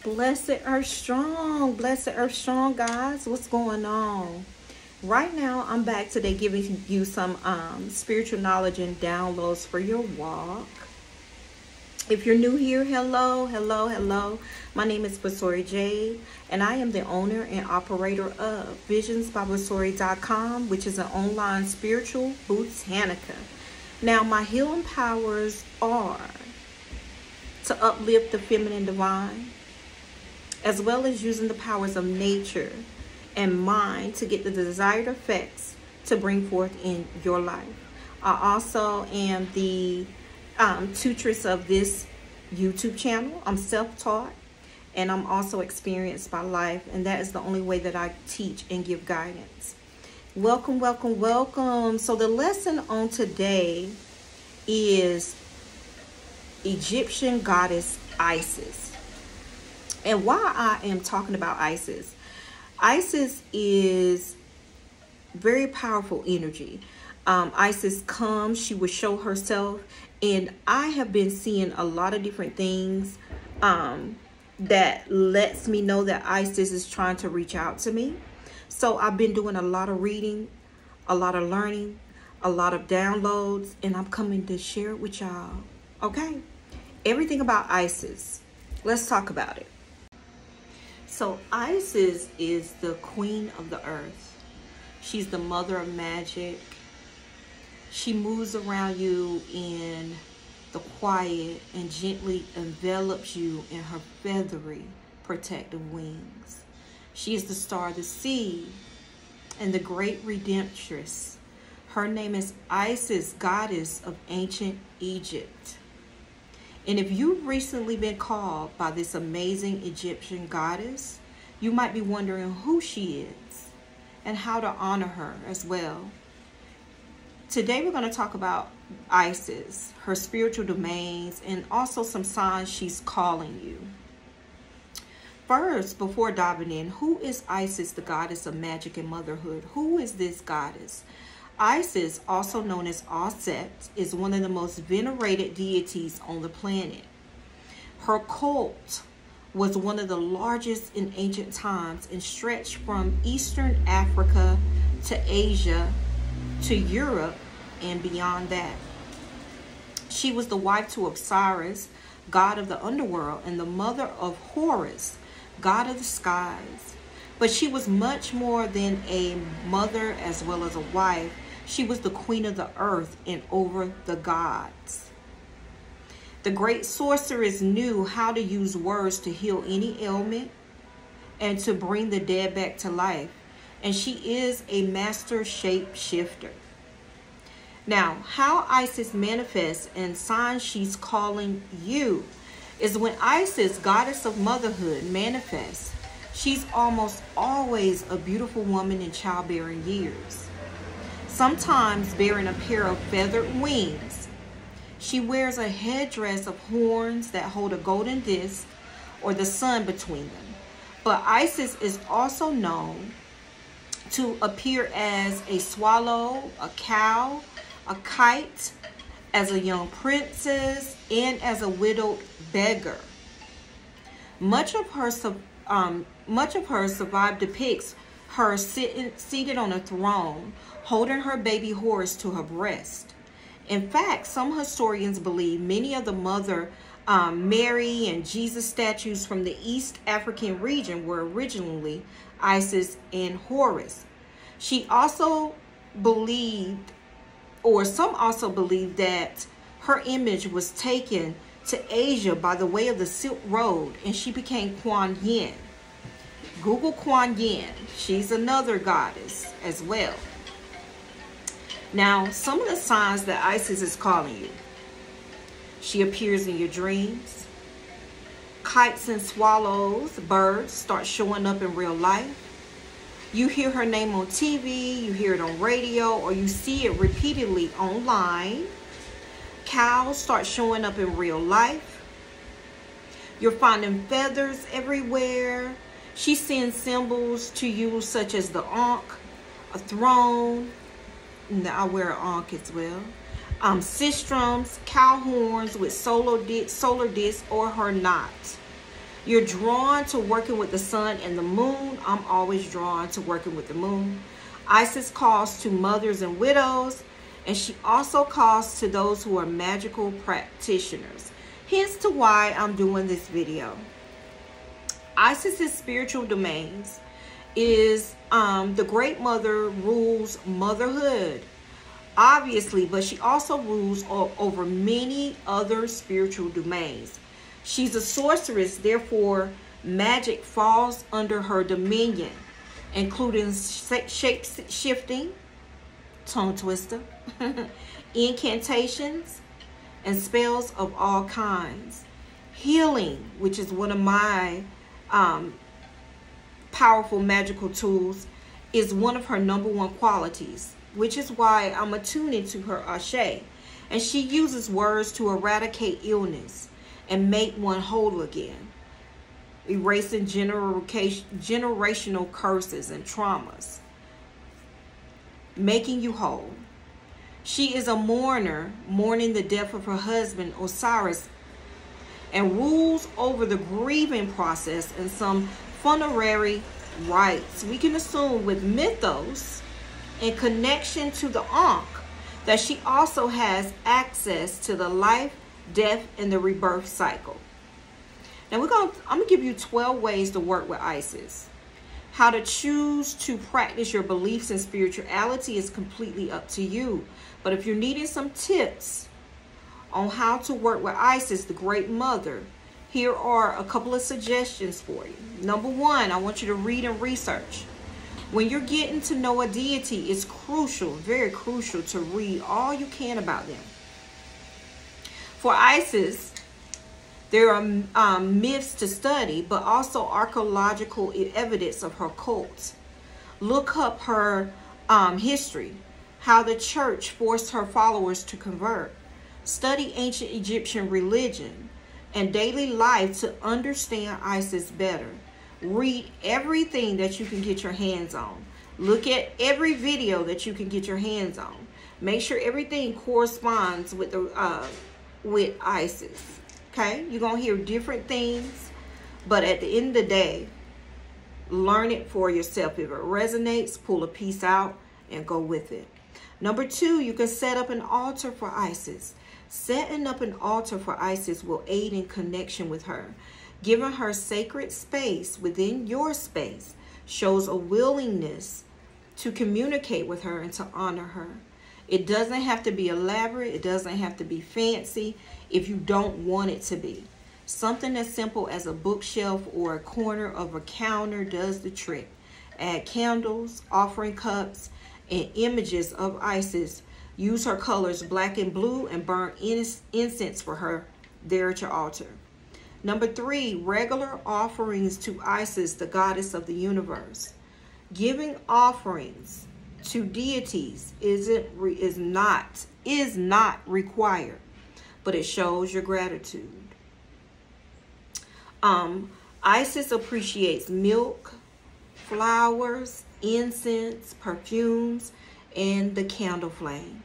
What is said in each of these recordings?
Blessed Earth Strong, guys. What's going on? Right now, I'm back today giving you some spiritual knowledge and downloads for your walk. If you're new here, hello. My name is Vasori J, and I am the owner and operator of visionsbyvasori.com, which is an online spiritual botanica. Now, my healing powers are to uplift the feminine divine, as well as using the powers of nature and mind to get the desired effects to bring forth in your life. I also am the tutress of this YouTube channel. I'm self-taught, and I'm also experienced by life, and that is the only way that I teach and give guidance. Welcome. So the lesson on today is Egyptian goddess Isis. And why I am talking about Isis. Isis is very powerful energy. Isis comes, she will show herself. And I have been seeing a lot of different things that lets me know that Isis is trying to reach out to me. So I've been doing a lot of reading, a lot of learning, a lot of downloads, and I'm coming to share it with y'all. Okay? Everything about Isis. Let's talk about it. So Isis is the queen of the earth. She's the mother of magic. She moves around you in the quiet and gently envelops you in her feathery protective wings. She is the star of the sea and the great redemptress. Her name is Isis, goddess of ancient Egypt. And if you've recently been called by this amazing Egyptian goddess, you might be wondering who she is and how to honor her as well. Today we're going to talk about Isis, her spiritual domains, and also some signs she's calling you. First, before diving in, who is Isis, the goddess of magic and motherhood? Who is this goddess? Isis, also known as Auset, is one of the most venerated deities on the planet. Her cult was one of the largest in ancient times and stretched from Eastern Africa to Asia to Europe and beyond that. She was the wife to Osiris, god of the underworld, and the mother of Horus, god of the skies. But she was much more than a mother as well as a wife. She was the queen of the earth and over the gods. The great sorceress knew how to use words to heal any ailment and to bring the dead back to life. And she is a master shapeshifter. Now, how Isis manifests and signs she's calling you is when Isis, goddess of motherhood, manifests. She's almost always a beautiful woman in childbearing years, sometimes bearing a pair of feathered wings. She wears a headdress of horns that hold a golden disc or the sun between them. But Isis is also known to appear as a swallow, a cow, a kite, as a young princess, and as a widowed beggar. Much of her survive depicts her seated on a throne, holding her baby Horus to her breast. In fact, some historians believe many of the Mother Mary and Jesus statues from the East African region were originally Isis and Horus. She also believed, or some also believe, that her image was taken to Asia by the way of the Silk Road, and she became Kuan Yin. Google Kuan Yin. She's another goddess as well. Now, some of the signs that Isis is calling you. She appears in your dreams. Kites and swallows, birds, start showing up in real life. You hear her name on TV, you hear it on radio, or you see it repeatedly online. Cows start showing up in real life. You're finding feathers everywhere. She sends symbols to you such as the Ankh, a throne. I wear an ankh as well. Sistrums, cow horns with solar disc or her knot. You're drawn to working with the sun and the moon. I'm always drawn to working with the moon. Isis calls to mothers and widows, and she also calls to those who are magical practitioners. Hence to why I'm doing this video. Isis's spiritual domains is the Great Mother rules motherhood, obviously, but she also rules over many other spiritual domains. She's a sorceress, therefore magic falls under her dominion, including shape-shifting, tongue twister, incantations, and spells of all kinds. Healing, which is one of my powerful magical tools, is one of her #1 qualities, which is why I'm attuned to her ashe. And she uses words to eradicate illness and make one whole again, erasing generational curses and traumas, making you whole. She is a mourner, mourning the death of her husband Osiris, and rules over the grieving process and some funerary rites. We can assume with mythos in connection to the Ankh that she also has access to the life, death, and the rebirth cycle. Now I'm gonna give you 12 ways to work with Isis. How to choose to practice your beliefs in spirituality is completely up to you. But if you're needing some tips on how to work with Isis, the Great Mother, here are a couple of suggestions for you. #1, I want you to read and research. When you're getting to know a deity, it's crucial, very crucial, to read all you can about them. For Isis, there are myths to study, but also archaeological evidence of her cult. Look up her history, how the church forced her followers to convert. Study ancient Egyptian religion and daily life to understand Isis better. Read everything that you can get your hands on. Look at every video that you can get your hands on. Make sure everything corresponds with Isis. Okay, you're gonna hear different things, but at the end of the day, learn it for yourself. If it resonates, pull a piece out and go with it. #2, you can set up an altar for Isis. Setting up an altar for Isis will aid in connection with her. Giving her sacred space within your space shows a willingness to communicate with her and to honor her. It doesn't have to be elaborate. It doesn't have to be fancy if you don't want it to be. Something as simple as a bookshelf or a corner of a counter does the trick. Add candles, offering cups, and images of Isis. Use her colors black and blue and burn incense for her there at your altar. #3, regular offerings to Isis, the goddess of the universe. Giving offerings to deities is not required, but it shows your gratitude. Isis appreciates milk, flowers, incense, perfumes, and the candle flame.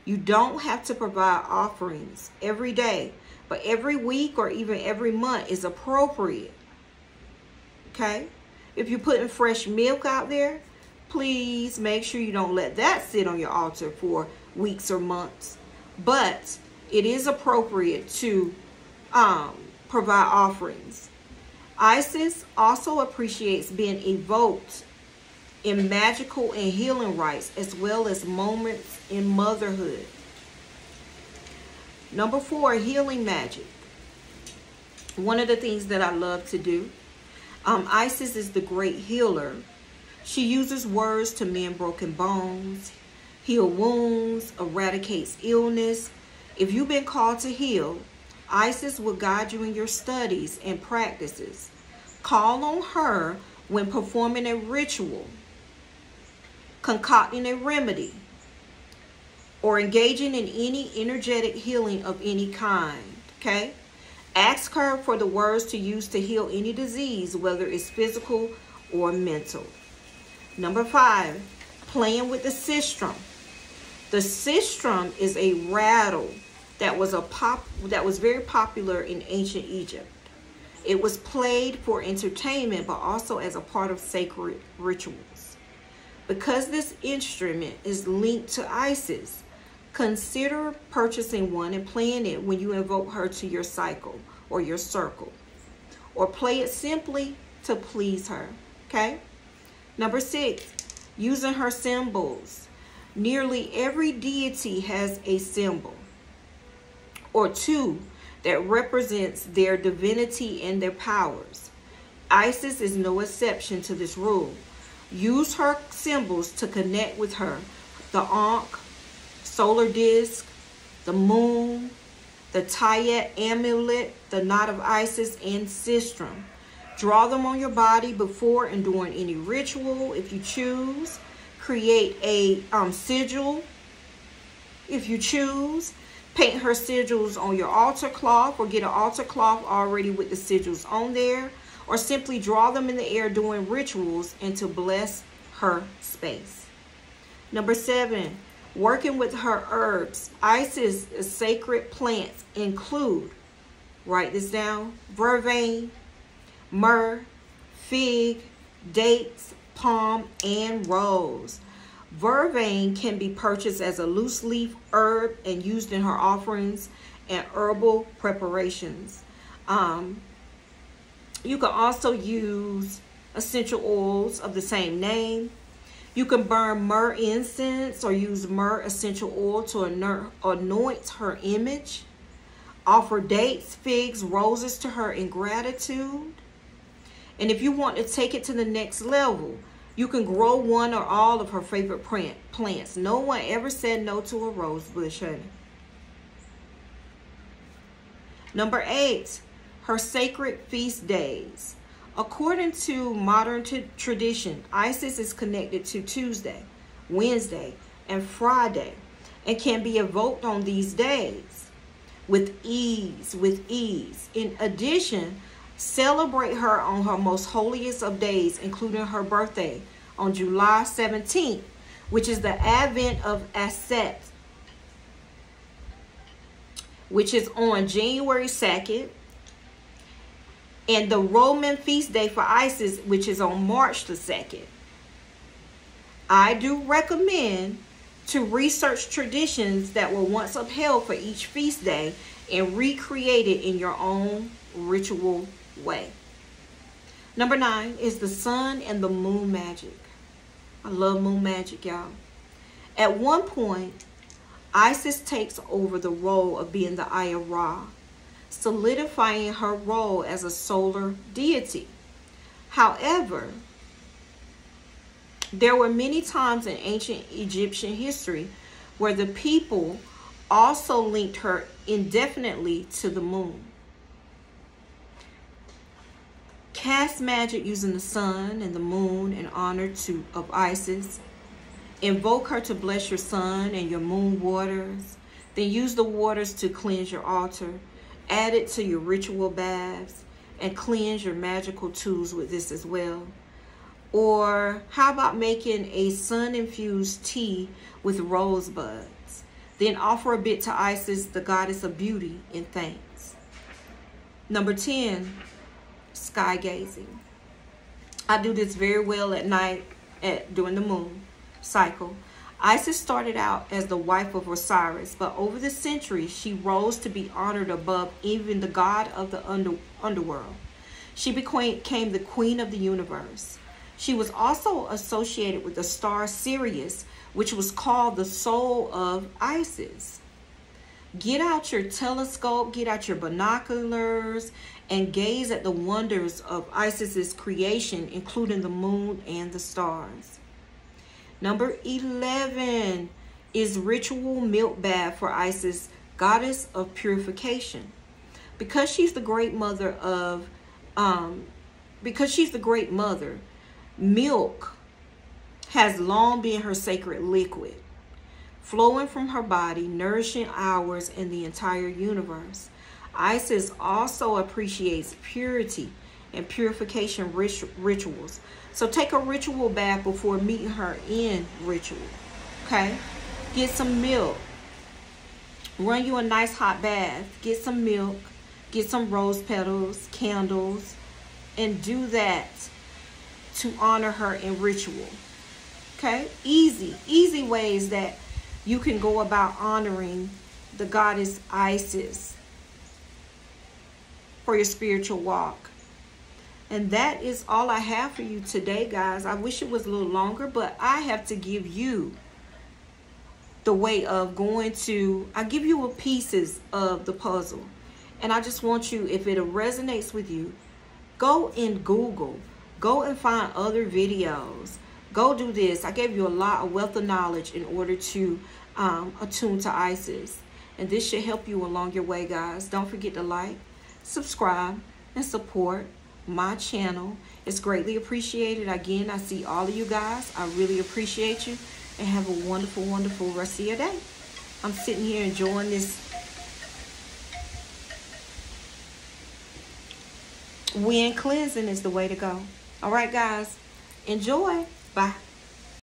You don't have to provide offerings every day, but every week or even every month is appropriate. Okay? If you're putting fresh milk out there, please make sure you don't let that sit on your altar for weeks or months. But it is appropriate to provide offerings. Isis also appreciates being evoked in magical and healing rites, as well as moments in motherhood. #4, healing magic. One of the things that I love to do. Isis is the great healer. She uses words to mend broken bones, heal wounds, eradicates illness. If you've been called to heal, Isis will guide you in your studies and practices. Call on her when performing a ritual, concocting a remedy, or engaging in any energetic healing of any kind. Okay? Ask her for the words to use to heal any disease, whether it's physical or mental. #5, playing with the sistrum. The sistrum is a rattle that was very popular in ancient Egypt. It was played for entertainment, but also as a part of sacred rituals. Because this instrument is linked to Isis, consider purchasing one and playing it when you invoke her to your cycle or your circle. Or play it simply to please her, okay? Number 6, using her symbols. Nearly every deity has a symbol or two that represents their divinity and their powers. Isis is no exception to this rule. Use her symbols to connect with her. The Ankh, solar disc, the moon, the Tayet amulet, the knot of Isis, and sistrum. Draw them on your body before and during any ritual if you choose. Create a sigil if you choose. Paint her sigils on your altar cloth or get an altar cloth already with the sigils on there. Or simply draw them in the air during rituals and to bless her space. Number 7, working with her herbs. Isis' sacred plants include, write this down, vervain, myrrh, fig, dates, palm, and rose. Vervain can be purchased as a loose leaf herb and used in her offerings and herbal preparations. You can also use essential oils of the same name. You can burn myrrh incense or use myrrh essential oil to anoint her image. Offer dates, figs, roses to her in gratitude. And if you want to take it to the next level, you can grow one or all of her favorite plants. No one ever said no to a rose bush, honey. Number 8, her sacred feast days. According to modern tradition, Isis is connected to Tuesday, Wednesday, and Friday, and can be evoked on these days with ease. In addition, celebrate her on her most holiest of days, including her birthday on July 17th, which is the advent of Aset, which is on January 2nd, and the Roman feast day for Isis, which is on March the 2nd. I do recommend to research traditions that were once upheld for each feast day and recreate it in your own ritual way. Number 9 is the sun and the moon magic. I love moon magic, y'all. At one point, Isis takes over the role of being the Eye of Ra, solidifying her role as a solar deity. However, there were many times in ancient Egyptian history where the people also linked her indefinitely to the moon. Cast magic using the sun and the moon in honor of Isis. Invoke her to bless your sun and your moon waters. Then use the waters to cleanse your altar. Add it to your ritual baths and cleanse your magical tools with this as well. Or how about making a sun-infused tea with rosebuds? Then offer a bit to Isis, the goddess of beauty, in thanks. Number 10, sky gazing. I do this very well at night during the moon cycle. Isis started out as the wife of Osiris, but over the centuries, she rose to be honored above even the god of the underworld. She became the queen of the universe. She was also associated with the star Sirius, which was called the soul of Isis. Get out your telescope, get out your binoculars, and gaze at the wonders of Isis's creation, including the moon and the stars. Number 11 is ritual milk bath for Isis, goddess of purification. Because she's the great mother, milk has long been her sacred liquid, flowing from her body, nourishing ours and the entire universe. Isis also appreciates purity and purification rituals. So take a ritual bath before meeting her in ritual. Okay? Get some milk. Run you a nice hot bath. Get some milk. Get some rose petals, candles, and do that to honor her in ritual. Okay? Easy ways that you can go about honoring the goddess Isis for your spiritual walk. And that is all I have for you today, guys. I wish it was a little longer, but I have to give you the way of going to, I give you pieces of the puzzle. And I just want you, if it resonates with you, go and Google. Go and find other videos. Go do this. I gave you a lot of wealth of knowledge in order to attune to Isis. And this should help you along your way, guys. Don't forget to like, subscribe, and support my channel. It's greatly appreciated. Again, I see all of you guys. I really appreciate you. And have a wonderful, wonderful rest of your day. I'm sitting here enjoying this wind cleansing is the way to go. All right, guys. Enjoy. Bye.